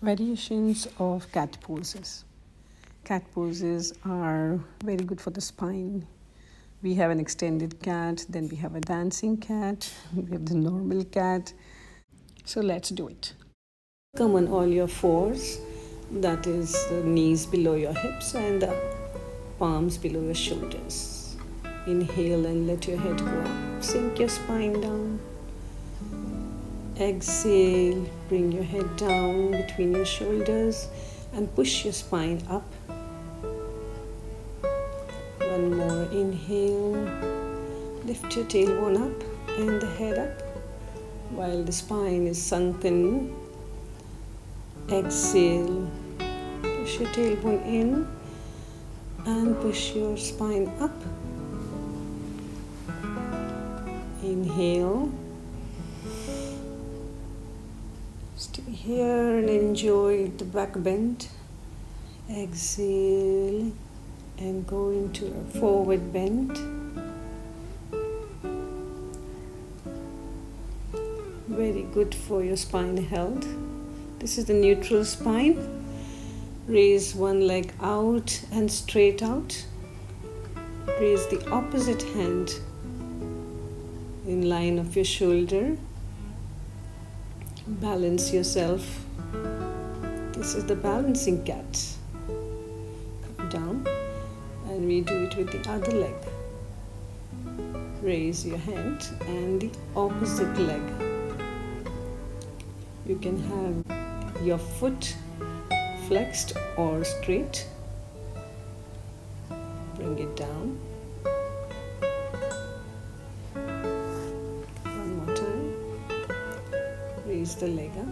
Variations of cat poses. Cat poses are very good for the spine. We have an extended cat, then we have a dancing cat, we have the normal cat. So let's do it. Come on all your fours, that is the knees below your hips and the palms below your shoulders. Inhale and let your head go up. Sink your spine down. Exhale, bring your head down between your shoulders and push your spine up. One more inhale, lift your tailbone up and the head up while the spine is sunken. Exhale, push your tailbone in and push your spine up. Inhale. Stay here and enjoy the back bend. Exhale and go into a forward bend. Very good for your spine health. This is the neutral spine. Raise one leg out and straight out. Raise the opposite hand in line of your shoulder. Balance yourself. This is the balancing cat. Come down and we do it with the other leg. Raise your hand and the opposite leg. You can have your foot flexed or straight. Bring it down. One more time. Raise the leg up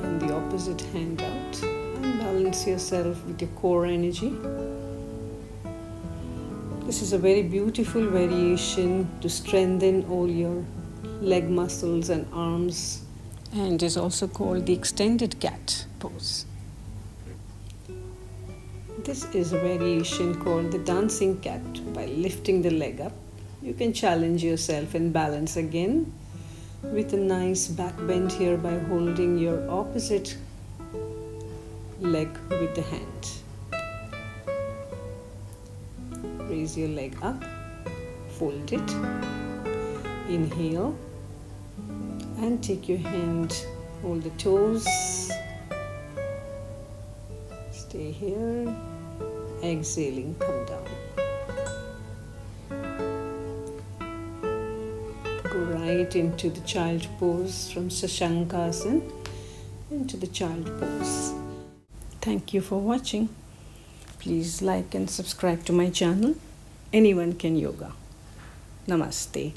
and the opposite hand out and balance yourself with your core energy. This is a very beautiful variation to strengthen all your leg muscles and arms and is also called the extended cat pose. This is a variation called the dancing cat. By lifting the leg up, you can challenge yourself and balance again with a nice back bend here by holding your opposite leg with the hand. Raise your leg up, fold it, inhale and take your hand, hold the toes, stay here, exhaling, come down. Go right into the child pose from Shashankasana into the child pose. Thank you for watching. Please like and subscribe to my channel. Anyone can yoga. Namaste.